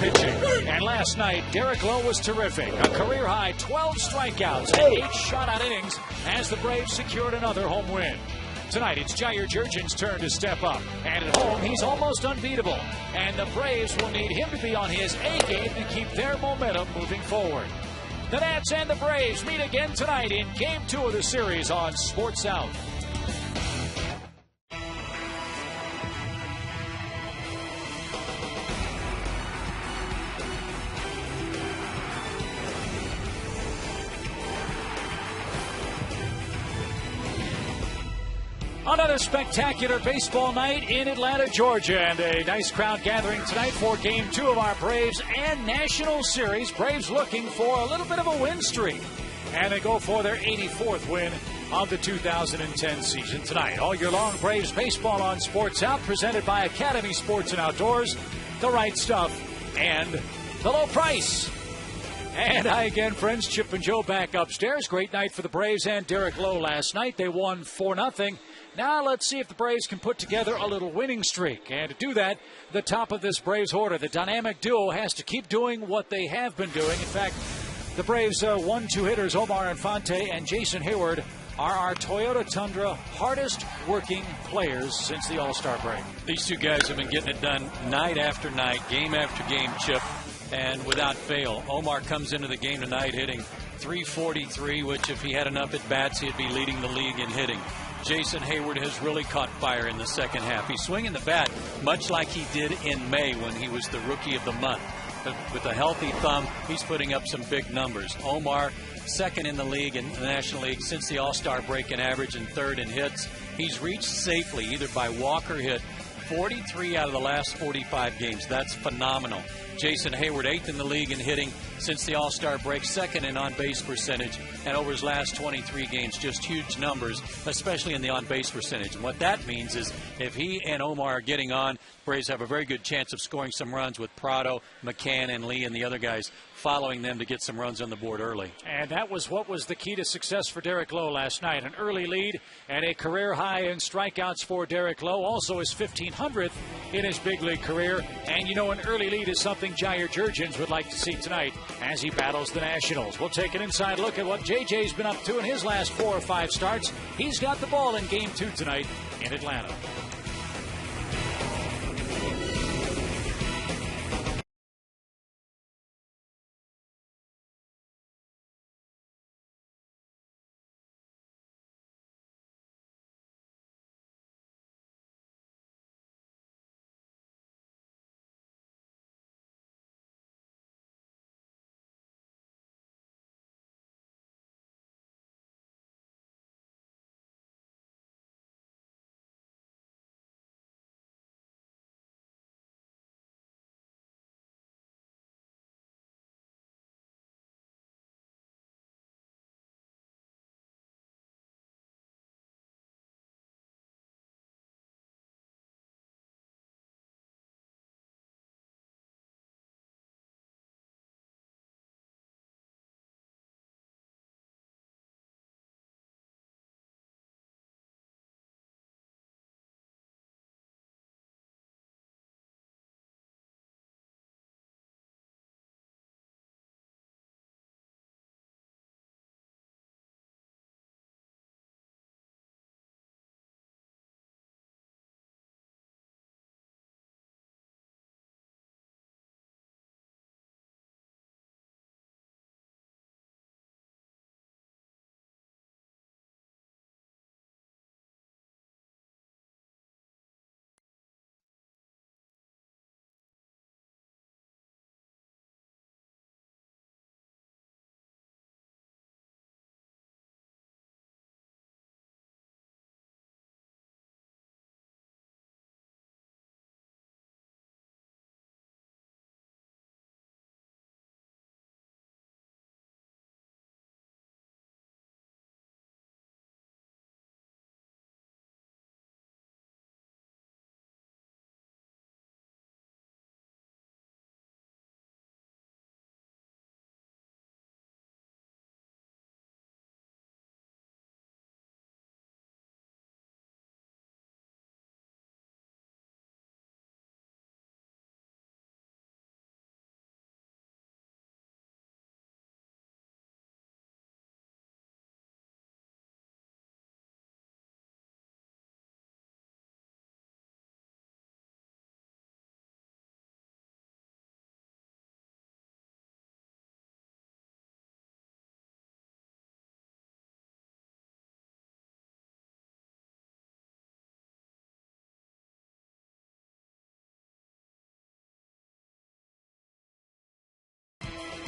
pitching. And last night, Derek Lowe was terrific. A career-high 12 strikeouts and 8 shutout innings as the Braves secured another home win. Tonight, it's Jair Jurgen's turn to step up. And at home, he's almost unbeatable. And the Braves will need him to be on his A game to keep their momentum moving forward. The Nats and the Braves meet again tonight in Game 2 of the series on Sports South. Another spectacular baseball night in Atlanta, Georgia, and a nice crowd gathering tonight for Game 2 of our Braves and National Series. Braves looking for a little bit of a win streak, and they go for their 84th win of the 2010 season tonight. All year long, Braves baseball on Sports Out, presented by Academy Sports and Outdoors, the right stuff, and the low price. And hi again, friends. Chip and Joe back upstairs. Great night for the Braves and Derek Lowe last night. They won 4-0. Now let's see if the Braves can put together a little winning streak. And to do that, the top of this Braves order, the dynamic duo, has to keep doing what they have been doing. In fact, the Braves' 1-2 hitters, Omar Infante and Jason Hayward, are our Toyota Tundra hardest working players since the All-Star break. These two guys have been getting it done night after night, game after game, Chip, and without fail. Omar comes into the game tonight hitting .343, which if he had enough at bats, he'd be leading the league in hitting. Jason Hayward has really caught fire in the second half. He's swinging the bat much like he did in May when he was the Rookie of the Month. But with a healthy thumb, he's putting up some big numbers. Omar, second in the league, in the National League, since the All-Star break in average and third in hits. He's reached safely, either by walk or hit, 43 out of the last 45 games. That's phenomenal. Jason Hayward, eighth in the league in hitting since the All-Star break, second in on-base percentage, and over his last 23 games, just huge numbers, especially in the on-base percentage. And what that means is if he and Omar are getting on, Braves have a very good chance of scoring some runs with Prado, McCann, and Lee and the other guys following them to get some runs on the board early. And that was what was the key to success for Derek Lowe last night. An early lead and a career high in strikeouts for Derek Lowe. Also his 1,500th in his big league career. And you know, an early lead is something Jair Jurgens would like to see tonight as he battles the Nationals. We'll take an inside look at what JJ's been up to in his last 4 or 5 starts. He's got the ball in Game 2 tonight in Atlanta.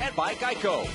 and by Geico.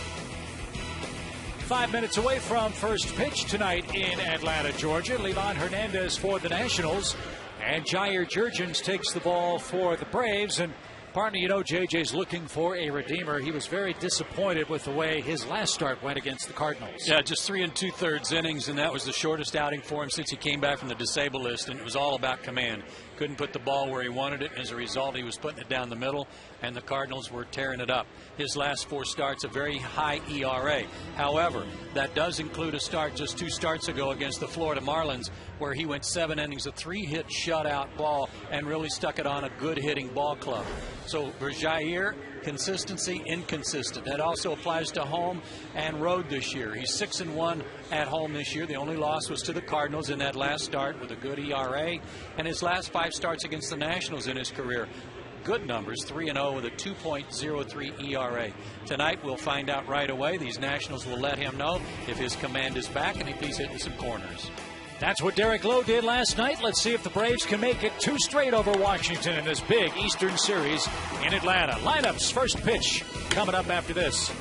5 minutes away from first pitch tonight in Atlanta, Georgia. Levan Hernandez for the Nationals, and Jair Jurgens takes the ball for the Braves. And partner, you know, JJ's looking for a redeemer. He was very disappointed with the way his last start went against the Cardinals. Yeah, just 3 2/3 innings, and that was the shortest outing for him since he came back from the disabled list, and it was all about command. Couldn't put the ball where he wanted it, and as a result, he was putting it down the middle, and the Cardinals were tearing it up. His last 4 starts, a very high ERA. However, that does include a start just 2 starts ago against the Florida Marlins, where he went 7 innings, a 3-hit shutout ball, and really stuck it on a good hitting ball club. So for Jair, consistency, inconsistent. That also applies to home and road this year. He's 6-1 at home this year. The only loss was to the Cardinals in that last start with a good ERA. And his last 5 starts against the Nationals in his career, good numbers, 3-0 with a 2.03 ERA. Tonight we'll find out right away. These Nationals will let him know if his command is back and if he's hitting some corners. That's what Derek Lowe did last night. Let's see if the Braves can make it 2 straight over Washington in this big Eastern Series in Atlanta. Lineups, first pitch coming up after this.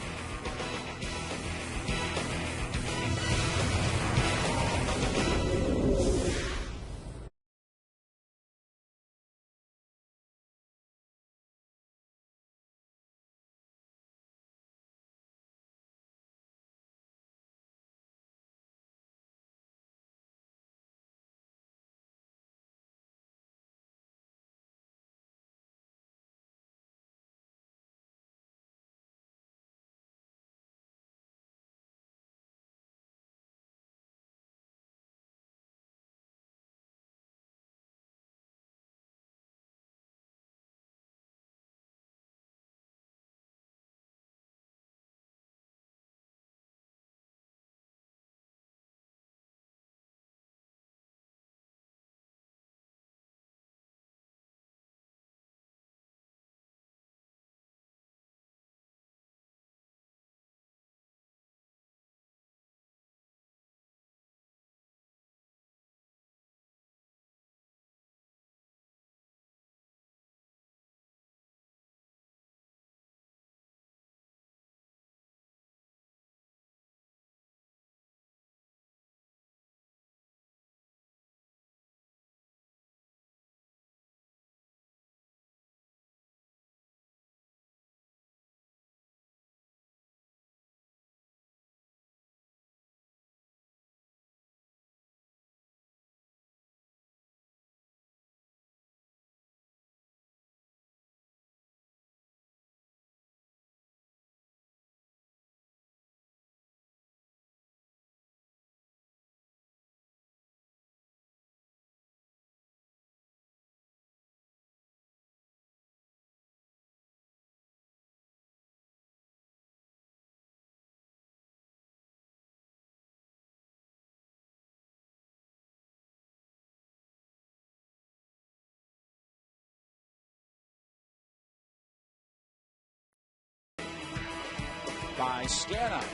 By Stana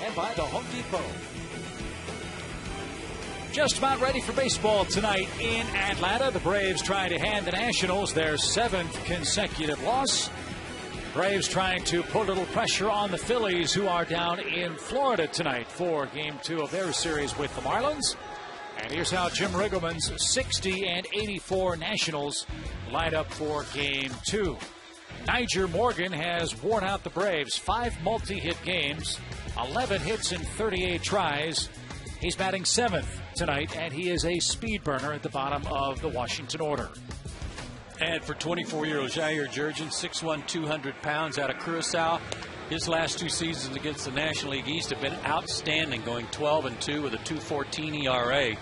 and by the Home Depot. Just about ready for baseball tonight in Atlanta. The Braves trying to hand the Nationals their 7th consecutive loss. Braves trying to put a little pressure on the Phillies, who are down in Florida tonight for Game 2 of their series with the Marlins. And here's how Jim Riggleman's 60 and 84 Nationals line up for Game 2. Niger Morgan has worn out the Braves. 5 multi-hit games, 11 hits in 38 tries. He's batting 7th tonight, and he is a speed burner at the bottom of the Washington order. And for 24-year-old Jair Jurgens, 6'1", 200 pounds out of Curacao. His last 2 seasons against the National League East have been outstanding, going 12-2 with a 2.14 ERA.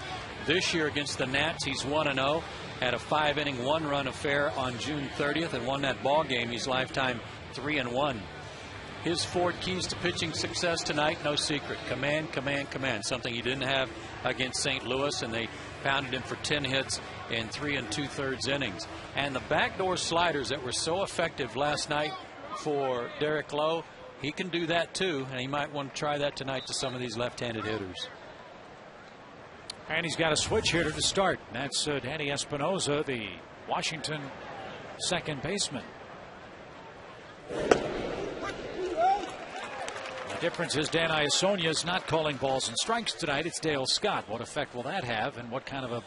This year against the Nats, he's 1-0. Had a 5-inning 1-run affair on June 30th and won that ball game. He's lifetime 3-1. His 4 keys to pitching success tonight, no secret. Command, command, command. Something he didn't have against St. Louis, and they pounded him for 10 hits in 3 2/3 innings. And the backdoor sliders that were so effective last night for Derek Lowe, he can do that too, and he might want to try that tonight to some of these left-handed hitters. And he's got a switch hitter to start. That's Danny Espinosa, the Washington second baseman. The difference is Dan Iasonia is not calling balls and strikes tonight. It's Dale Scott. What effect will that have, and what kind of a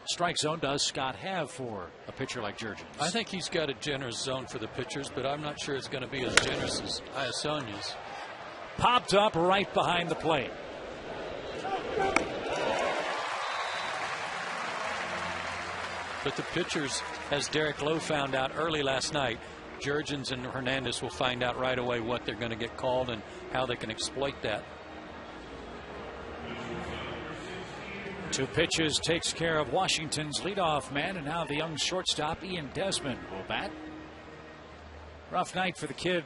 strike zone does Scott have for a pitcher like Jurgens? I think he's got a generous zone for the pitchers, but I'm not sure it's going to be as generous as Iasonia's. Popped up right behind the plate. But the pitchers, as Derek Lowe found out early last night, Jurgens and Hernandez will find out right away what they're going to get called and how they can exploit that. 2 pitches takes care of Washington's leadoff man, and now the young shortstop Ian Desmond will bat. Rough night for the kid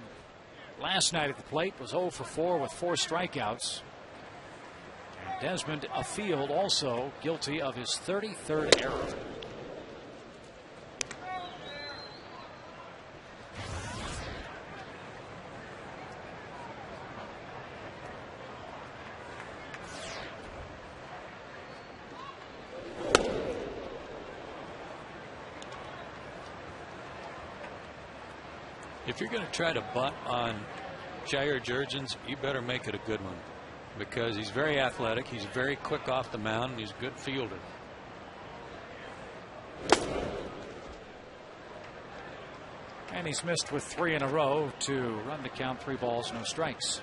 last night at the plate. Was 0 for 4 with 4 strikeouts. And Desmond afield, also guilty of his 33rd error. If you're going to try to bunt on Jair Jurgens, you better make it a good one, because he's very athletic. He's very quick off the mound. And he's a good fielder. And he's missed with 3 in a row to run the count, 3 balls, no strikes.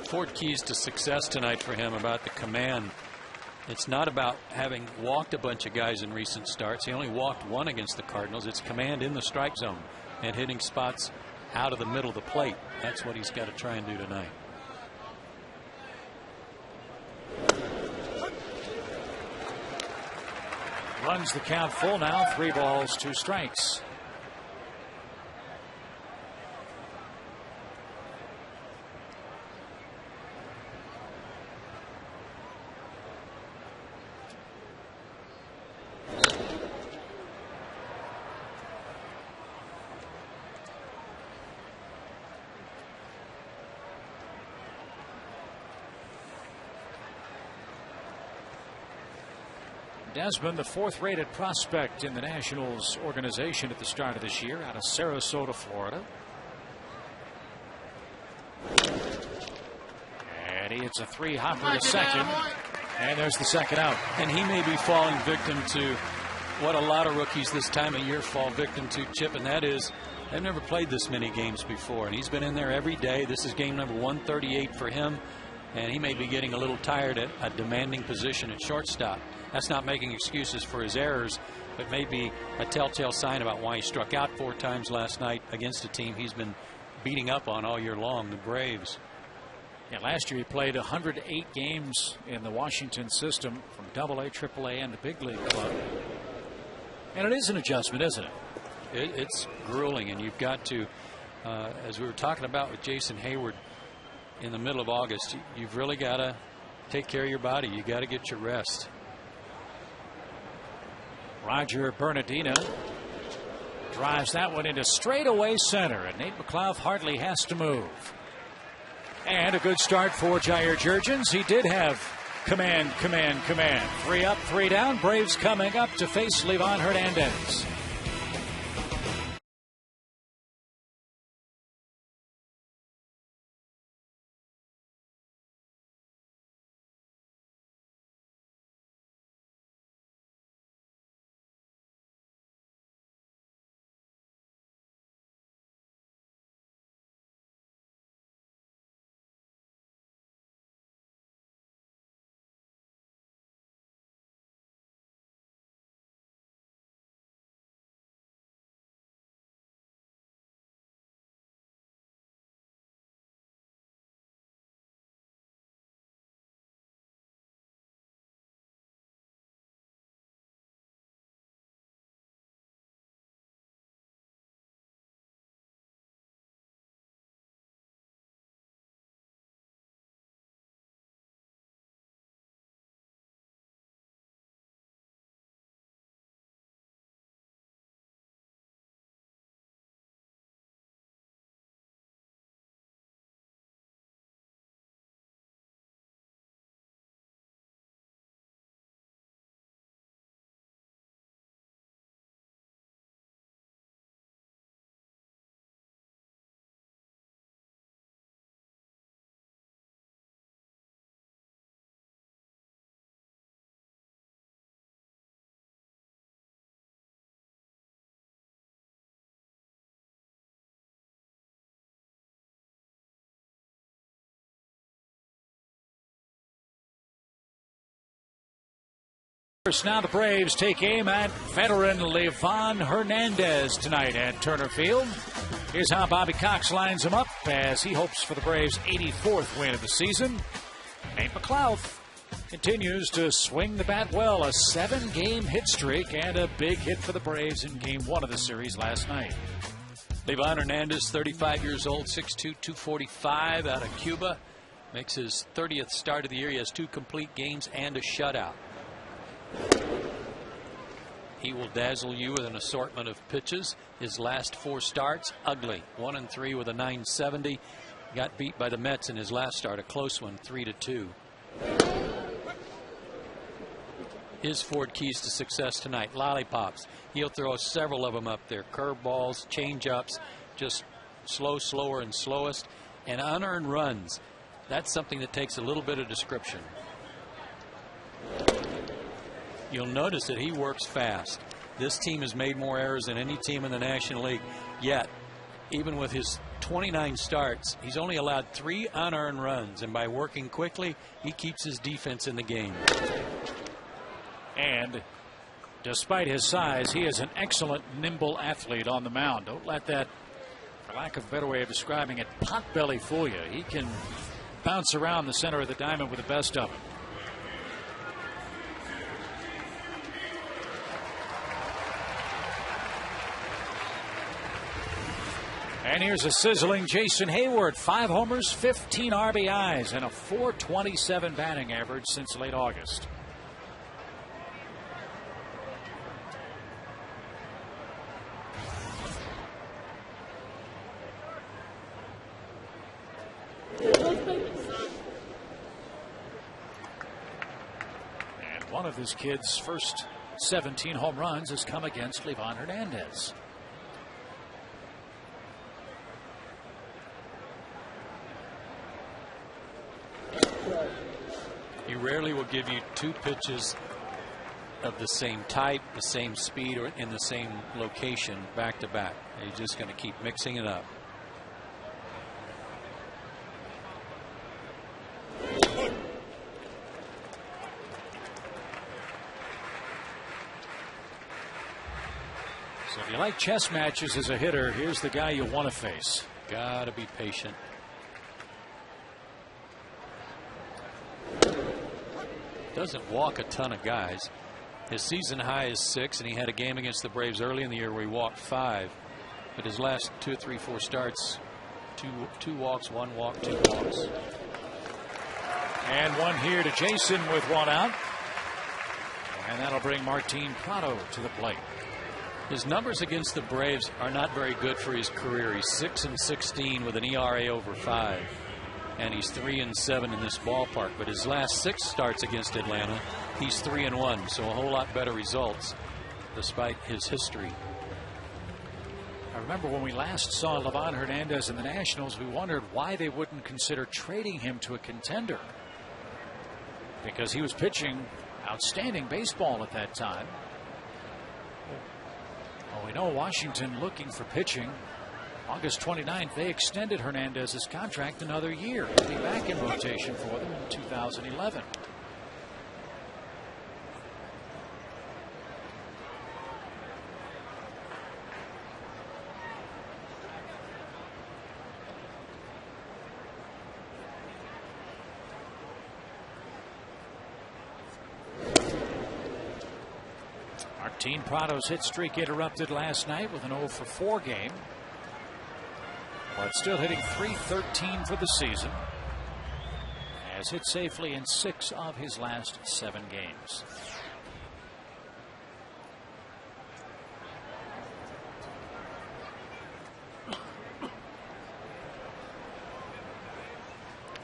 Four keys to success tonight for him about the command. It's not about having walked a bunch of guys in recent starts. He only walked 1 against the Cardinals. It's command in the strike zone and hitting spots out of the middle of the plate. That's what he's got to try and do tonight. Runs the count full now, 3 balls, 2 strikes. Desmond, the 4th rated prospect in the Nationals organization at the start of this year, out of Sarasota, Florida. And he hits a 3-hopper to second, and there's the second out. And he may be falling victim to what a lot of rookies this time of year fall victim to, Chip, and that is they've never played this many games before, and he's been in there every day. This is game number 138 for him, and he may be getting a little tired at a demanding position at shortstop. That's not making excuses for his errors, but maybe a telltale sign about why he struck out 4 times last night against a team he's been beating up on all year long, the Braves. Yeah, last year he played 108 games in the Washington system from AA, AAA, and the big league club. And it is an adjustment, isn't it? It's grueling, and you've got to, as we were talking about with Jason Hayward in the middle of August, you've really got to take care of your body. You got to get your rest. Roger Bernardino drives that one into straightaway center, and Nate McLeod hardly has to move. And a good start for Jair Jurgens. He did have command. 3 up, 3 down. Braves coming up to face Livan Hernandez. First, now the Braves take aim at veteran Livan Hernandez tonight at Turner Field. Here's how Bobby Cox lines him up as he hopes for the Braves' 84th win of the season. Nate McLouth continues to swing the bat well. A 7-game hit streak and a big hit for the Braves in Game 1 of the series last night. Livan Hernandez, 35 years old, 6'2", 245, out of Cuba. Makes his 30th start of the year. He has 2 complete games and a shutout. He will dazzle you with an assortment of pitches. His last 4 starts, ugly. 1-3 with a 970. Got beat by the Mets in his last start, a close one, 3-2. His 4 keys to success tonight: lollipops. He'll throw several of them up there. Curveballs, change-ups, just slower and slowest. And unearned runs. That's something that takes a little bit of description. You'll notice that he works fast. This team has made more errors than any team in the National League. Yet, even with his 29 starts, he's only allowed 3 unearned runs. And by working quickly, he keeps his defense in the game. And despite his size, he is an excellent, nimble athlete on the mound. Don't let that, for lack of a better way of describing it, potbelly fool you. He can bounce around the center of the diamond with the best of them. And here's a sizzling Jason Hayward. 5 homers, 15 RBIs, and a .427 batting average since late August. And one of this kid's first 17 home runs has come against Livan Hernandez. He rarely will give you 2 pitches of the same type, the same speed, or in the same location back to back. He's just going to keep mixing it up. So if you like chess matches as a hitter, here's the guy you want to face. Gotta be patient. Doesn't walk a ton of guys. His season high is 6, and he had a game against the Braves early in the year where he walked 5. But his last 2, 3, 4 starts, two walks, 1 walk, 2 walks. And one here to Jason with 1 out. And that'll bring Martin Prado to the plate. His numbers against the Braves are not very good for his career. He's 6-16 with an ERA over 5. And he's 3-7 in this ballpark. But his last 6 starts against Atlanta, he's 3-1. So a whole lot better results despite his history. I remember when we last saw Livan Hernandez in the Nationals, we wondered why they wouldn't consider trading him to a contender. Because he was pitching outstanding baseball at that time. Well, we know Washington looking for pitching. August 29th, they extended Hernandez's contract another year. He'll be back in rotation for them in 2011. Martin Prado's hit streak interrupted last night with an 0-for-4 game. But still hitting .313 for the season. Has hit safely in 6 of his last 7 games.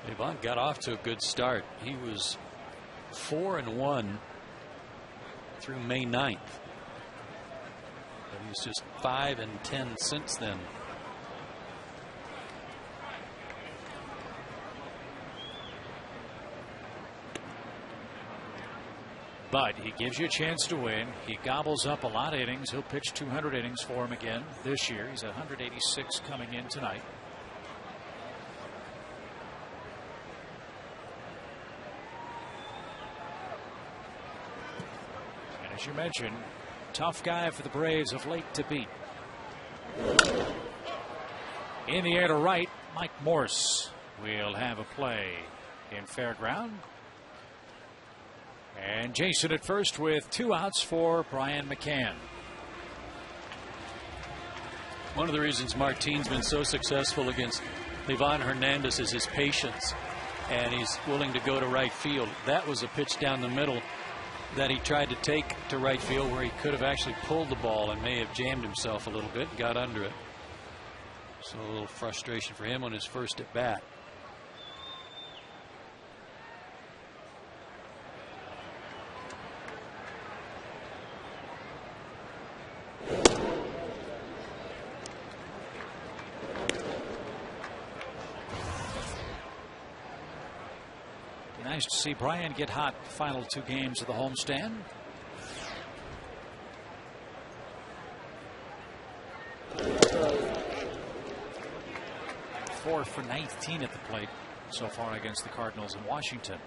Livan got off to a good start. He was 4-1 through May 9th. But he's just 5-10 since then. But he gives you a chance to win. He gobbles up a lot of innings. He'll pitch 200 innings for him again this year. He's 186 coming in tonight. as you mentioned, tough guy for the Braves of late to beat. In the air to right, Mike Morse will have a play in fair ground. And Jason at first with 2 outs for Brian McCann. One of the reasons Martine's been so successful against Livan Hernandez is his patience, and he's willing to go to right field. That was a pitch down the middle that he tried to take to right field, where he could have actually pulled the ball and may have jammed himself a little bit and got under it. So a little frustration for him on his first at bat. Nice to see Brian get hot the final 2 games of the homestand. Four for 19 at the plate so far against the Cardinals in Washington.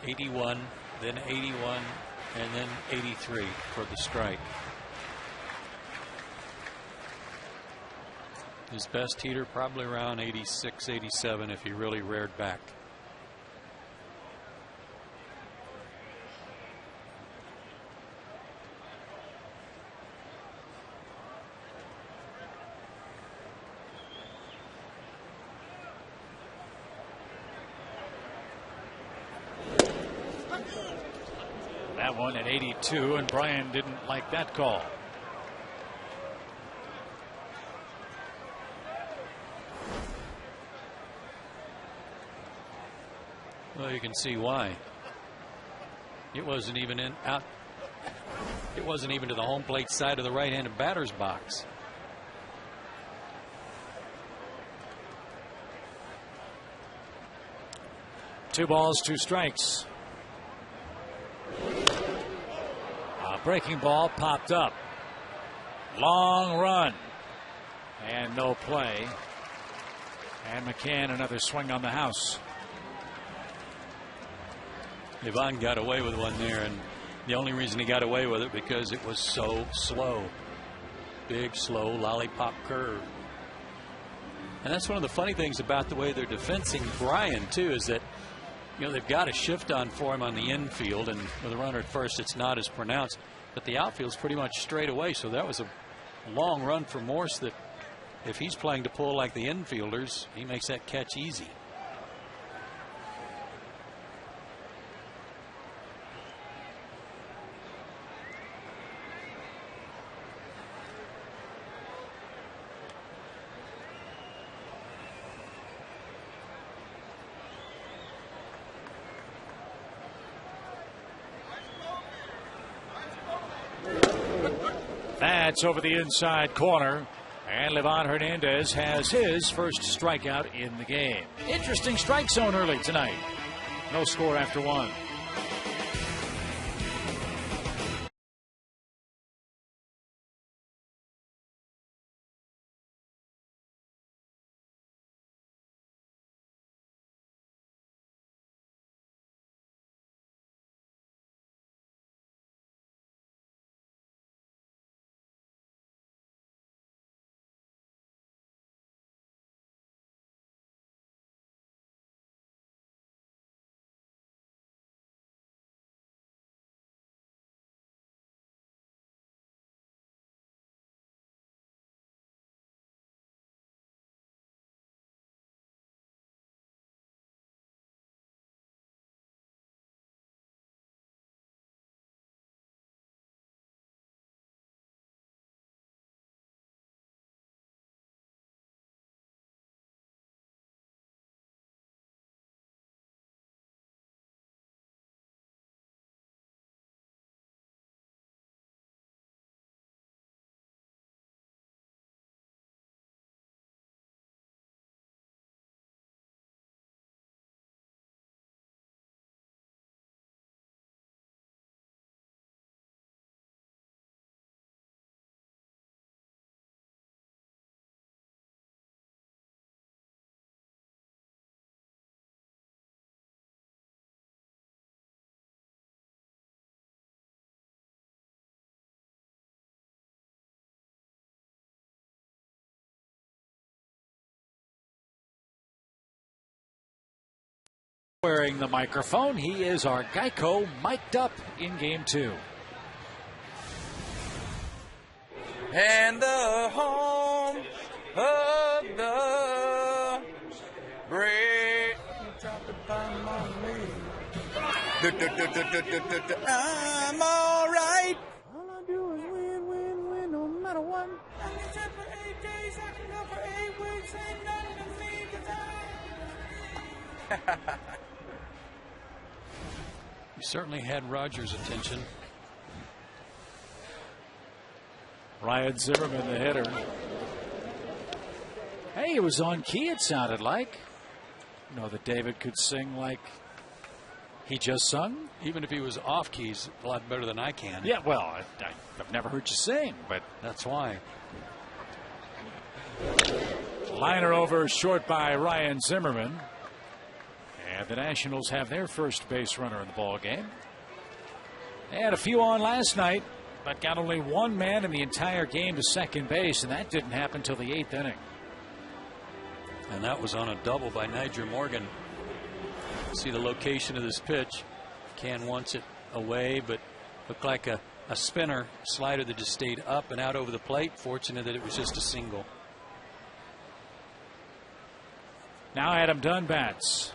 '81, then '81, and then '83 for the strike. His best heater probably around '86, '87 if he really reared back. That one at 82, and Brian didn't like that call. Well, you can see why. It wasn't even in out. It wasn't even to the home plate side of the right-handed batter's box. Two balls, 2 strikes. A breaking ball popped up. Long run. And no play. And McCann another swing on the house. Livan got away with one there, and the only reason he got away with it because it was so slow. Big, slow lollipop curve. And that's one of the funny things about the way they're defensing Brian, too, is that, you know, they've got a shift on for him on the infield, and with a runner at first, it's not as pronounced. But the outfield's pretty much straight away, so that was a long run for Morse that if he's playing to pull like the infielders, he makes that catch easy. That's over the inside corner. And Livan Hernandez has his first strikeout in the game. Interesting strike zone early tonight. No score after 1. wearing the microphone. He is our Geico mic'd up in Game 2. And the home of the brave. I'm all right. All I do is win, win, win, no matter what. I can check for 8 days, I can go for 8 weeks, ain't nothing to me, 'cause You certainly had Rogers' attention. Ryan Zimmerman, the hitter. Hey, it was on key, it sounded like. You know that David could sing like he just sung. Even if he was off keys, a lot better than I can. Yeah, well, I've never heard you sing, but that's why. Liner over short by Ryan Zimmerman. And the Nationals have their first base runner in the ball game. They had a few on last night, but got only one man in the entire game to second base, and that didn't happen until the 8th inning. And that was on a double by Niger Morgan. See the location of this pitch. Can wants it away, but looked like a spinner slider that just stayed up and out over the plate. Fortunate that it was just a single. Now Adam Dunn bats.